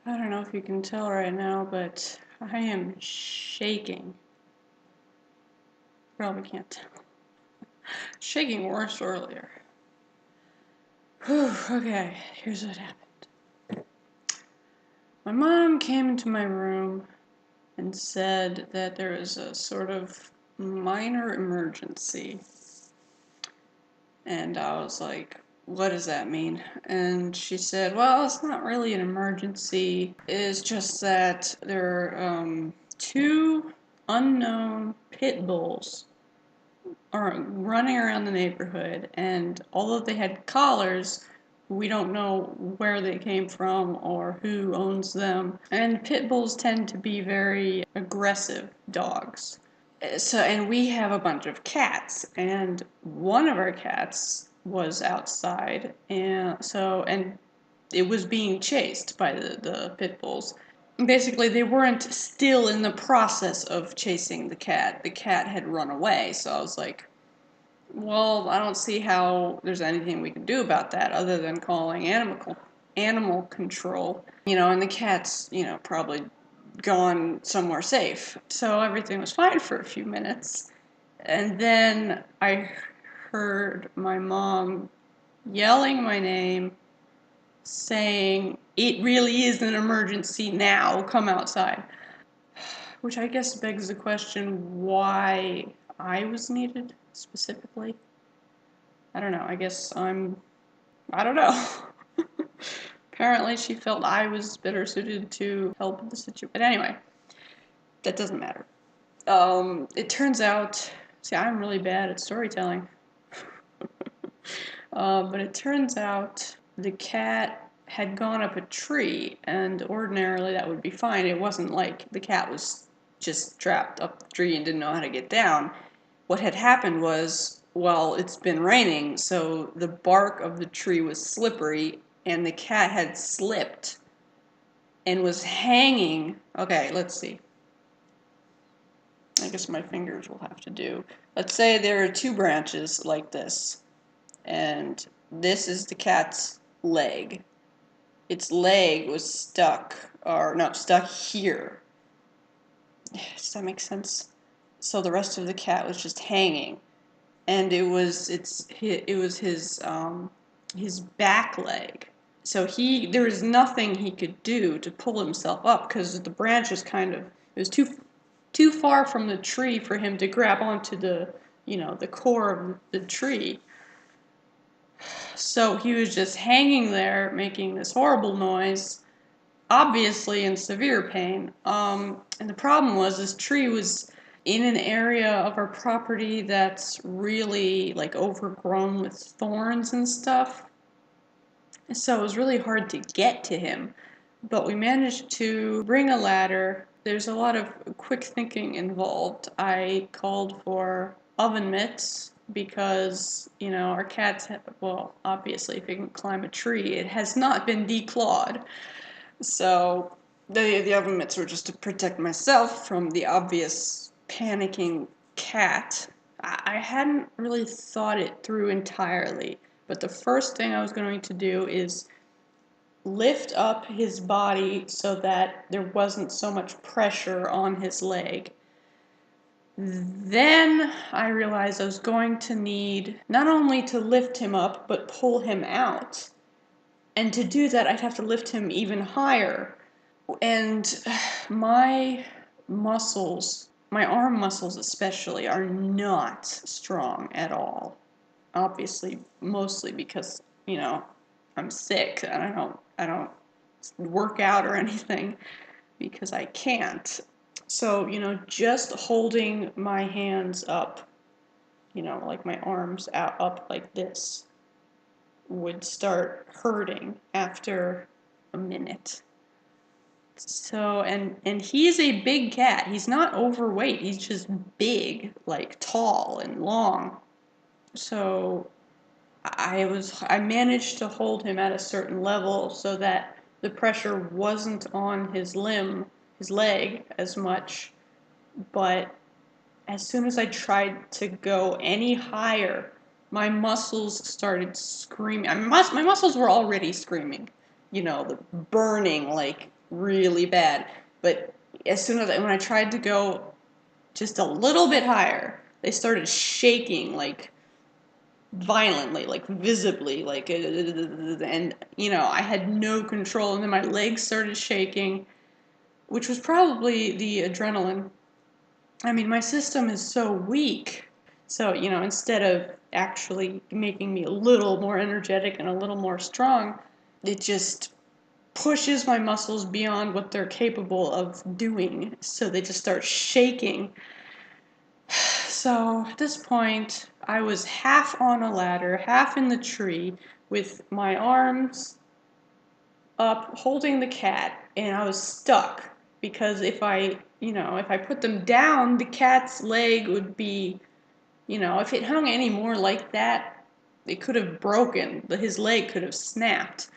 I don't know if you can tell right now, but I am shaking. Probably can't tell. Shaking worse earlier. Whew, okay, here's what happened. My mom came into my room and said that there was a sort of minor emergency. And I was like, what does that mean? And she said, well, it's not really an emergency. It's just that there are two unknown pit bulls are running around the neighborhood, and although they had collars, we don't know where they came from or who owns them. And pit bulls tend to be very aggressive dogs. And we have a bunch of cats, and one of our cats was outside, and it was being chased by the pit bulls. Basically, they weren't still in the process of chasing the cat. The cat had run away, so I was like, well, I don't see how there's anything we can do about that other than calling animal control. And the cat's, probably gone somewhere safe. So everything was fine for a few minutes. And then I heard my mom yelling my name, saying, "It really is an emergency now, come outside." Which I guess begs the question why I was needed specifically. I don't know, I don't know. Apparently she felt I was better suited to help the situation. But anyway, that doesn't matter. It turns out, see, I'm really bad at storytelling. But it turns out the cat had gone up a tree, and ordinarily that would be fine. It wasn't like the cat was just trapped up the tree and didn't know how to get down. What had happened was, well, it's been raining, so the bark of the tree was slippery, and the cat had slipped and was hanging. Okay, let's see. I guess my fingers will have to do. Let's say there are two branches like this, and this is the cat's leg. Its leg was stuck, or no, stuck here. Does that make sense? So the rest of the cat was just hanging, and it was his back leg. So there was nothing he could do to pull himself up because the branch was it was too far from the tree for him to grab onto the core of the tree. So he was just hanging there making this horrible noise, obviously in severe pain. And the problem was this tree was in an area of our property that's really like overgrown with thorns and stuff. So it was really hard to get to him. But we managed to bring a ladder. There's a lot of quick thinking involved. I called for oven mitts because, our cats, well, obviously if it can climb a tree, it has not been declawed. So the oven mitts were just to protect myself from the obvious panicking cat. I hadn't really thought it through entirely, but the first thing I was going to do is lift up his body so that there wasn't so much pressure on his leg. Then I realized I was going to need not only to lift him up, but pull him out. And to do that, I'd have to lift him even higher. And my muscles, my arm muscles especially, are not strong at all. Obviously, mostly because, I'm sick. I don't work out or anything because I can't. So, just holding my hands up, like my arms up like this, would start hurting after a minute. So, and he's a big cat. He's not overweight. He's just big, like tall and long. So I managed to hold him at a certain level so that the pressure wasn't on his leg as much, but as soon as I tried to go any higher, my muscles started screaming. My muscles were already screaming, the burning, like really bad. But as soon as when I tried to go just a little bit higher, they started shaking like violently, like visibly, like, and I had no control, and then my legs started shaking, which was probably the adrenaline. I mean, my system is so weak. So, instead of actually making me a little more energetic and a little more strong, it just pushes my muscles beyond what they're capable of doing. So they just start shaking. So at this point, I was half on a ladder, half in the tree, with my arms up holding the cat, and I was stuck because if I put them down, the cat's leg would be, if it hung any more like that, it could have broken. His leg could have snapped.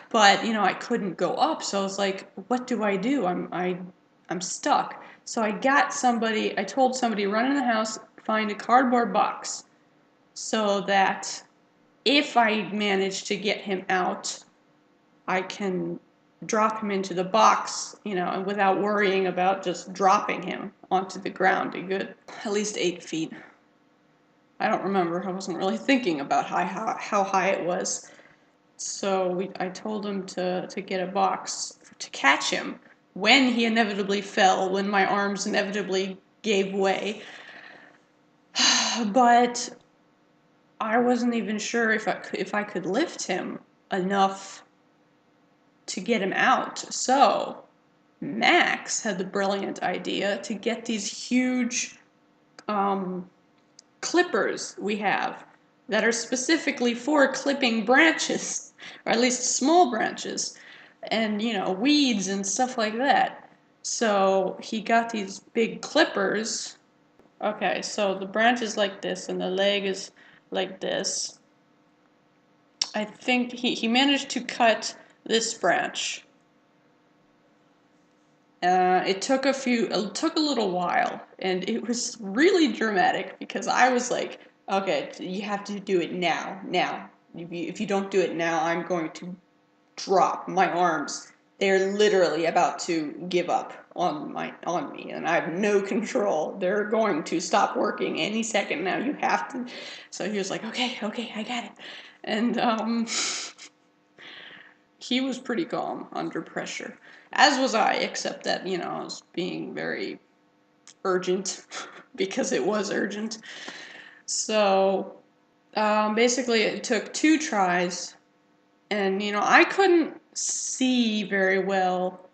But I couldn't go up, so I was like, what do I do? I'm stuck. So I told somebody, run in the house, find a cardboard box, so that if I manage to get him out, I can drop him into the box, and without worrying about just dropping him onto the ground a good at least 8 feet. I don't remember. I wasn't really thinking about how high it was. So I told him to get a box to catch him when he inevitably fell, when my arms inevitably gave way. But I wasn't even sure if I could lift him enough to get him out. So Max had the brilliant idea to get these huge clippers we have that are specifically for clipping branches, or at least small branches, and weeds and stuff like that. So he got these big clippers. Okay, so the branch is like this and the leg is like this. I think he managed to cut this branch. It took a little while, and it was really dramatic because I was like, okay, you have to do it now, now. If you don't do it now, I'm going to drop my arms. They're literally about to give up on me, and I have no control. They're going to stop working any second now. You have to. So he was like, okay, I got it, and he was pretty calm under pressure, as was I, except that, I was being very urgent because it was urgent. So basically, it took 2 tries, and, I couldn't see very well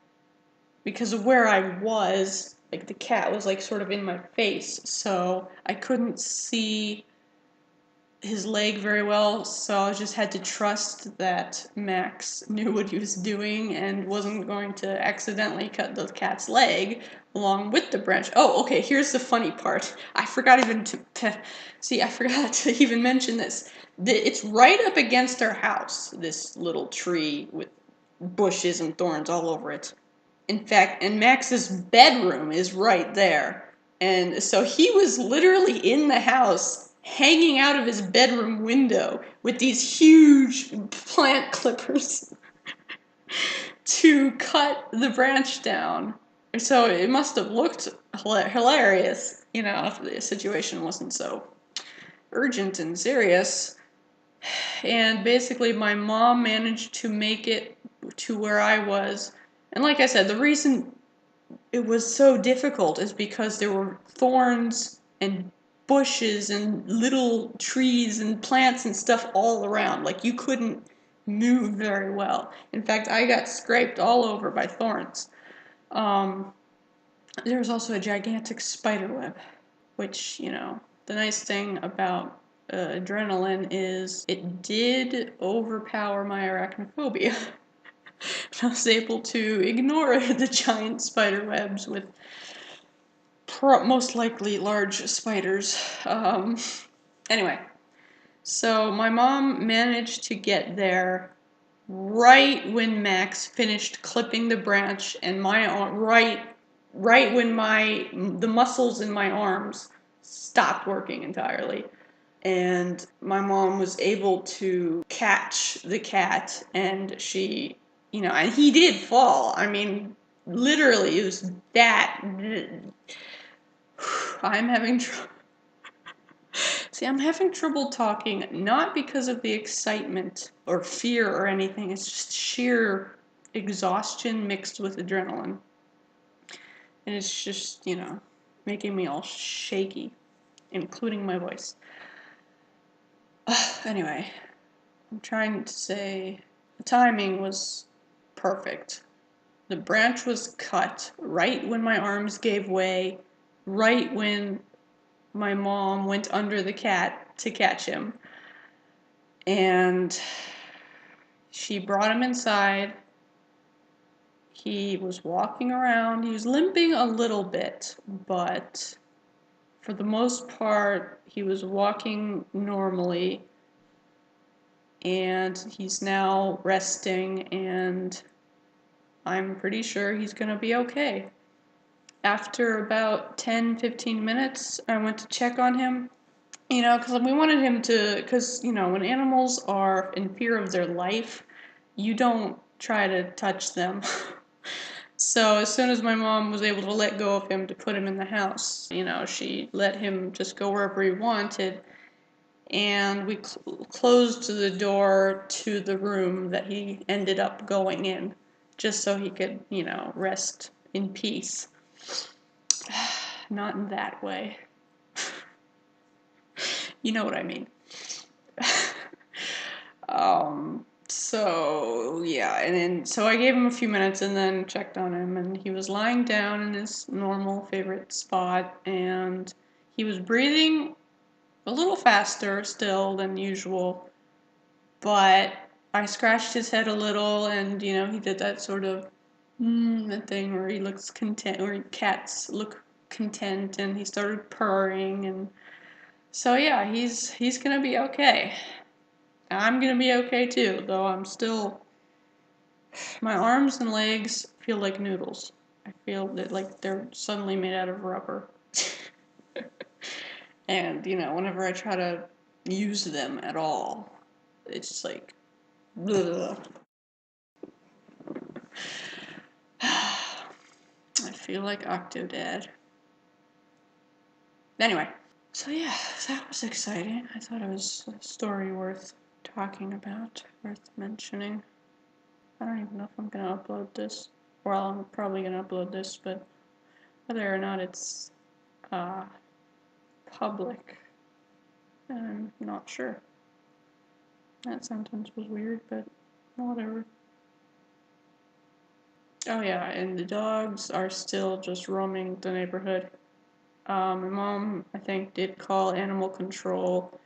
because of where I was. Like, the cat was, like, sort of in my face, so I couldn't see his leg very well, so I just had to trust that Max knew what he was doing and wasn't going to accidentally cut the cat's leg along with the branch. Oh, okay, here's the funny part. I forgot to even mention this. It's right up against our house, this little tree with bushes and thorns all over it. In fact, and Max's bedroom is right there. And so he was literally in the house, hanging out of his bedroom window with these huge plant clippers to cut the branch down. So it must have looked hilarious, if the situation wasn't so urgent and serious. And basically, my mom managed to make it to where I was. And like I said, the reason it was so difficult is because there were thorns and bushes and little trees and plants and stuff all around. Like, you couldn't move very well. In fact, I got scraped all over by thorns. There was also a gigantic spider web, which, the nice thing about adrenaline is it did overpower my arachnophobia. I was able to ignore the giant spider webs with most likely large spiders. Anyway, so my mom managed to get there right when Max finished clipping the branch, and right when the muscles in my arms stopped working entirely. And my mom was able to catch the cat, and she, you know, and he did fall. I mean, literally, it was that. I'm having trouble. See, I'm having trouble talking, not because of the excitement or fear or anything. It's just sheer exhaustion mixed with adrenaline. And it's just, you know, making me all shaky, including my voice. Anyway, I'm trying to say the timing was perfect. The branch was cut right when my arms gave way, right when my mom went under the cat to catch him. And she brought him inside. He was walking around. He was limping a little bit, but for the most part, he was walking normally. And he's now resting, and I'm pretty sure he's going to be okay. After about 10-15 minutes, I went to check on him. You know, because we wanted him to, because, you know, when animals are in fear of their life, you don't try to touch them. So as soon as my mom was able to let go of him to put him in the house, you know, she let him just go wherever he wanted. And we closed the door to the room that he ended up going in, just so he could, you know, rest in peace. Not in that way. You know what I mean. So yeah, and then so I gave him a few minutes and then checked on him, and he was lying down in his normal favorite spot, and he was breathing a little faster still than usual, but I scratched his head a little, and you know, he did that sort of that thing where he looks content, where cats look content, and he started purring, and so yeah, he's gonna be okay. I'm gonna be okay too, though I'm still. My arms and legs feel like noodles. I feel that like they're suddenly made out of rubber. And, you know, whenever I try to use them at all, it's just like, ugh. I feel like Octodad. Anyway, so yeah, that was exciting. I thought it was a story worth talking about, worth mentioning. I don't even know if I'm gonna upload this. Well, I'm probably gonna upload this, but whether or not it's public, I'm not sure. That sentence was weird, but whatever. Oh yeah, and the dogs are still just roaming the neighborhood. My mom, I think, did call animal control,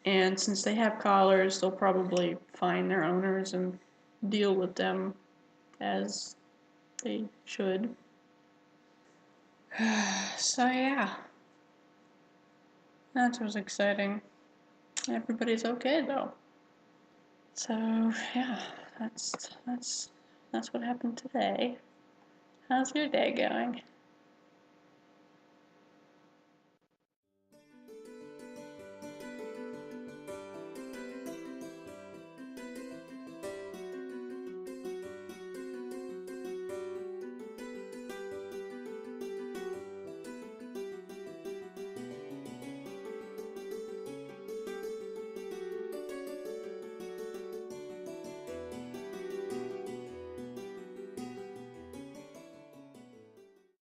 and since they have collars, they'll probably find their owners and deal with them as they should. So yeah, that was exciting. Everybody's okay though. So yeah, that's what happened today. How's your day going?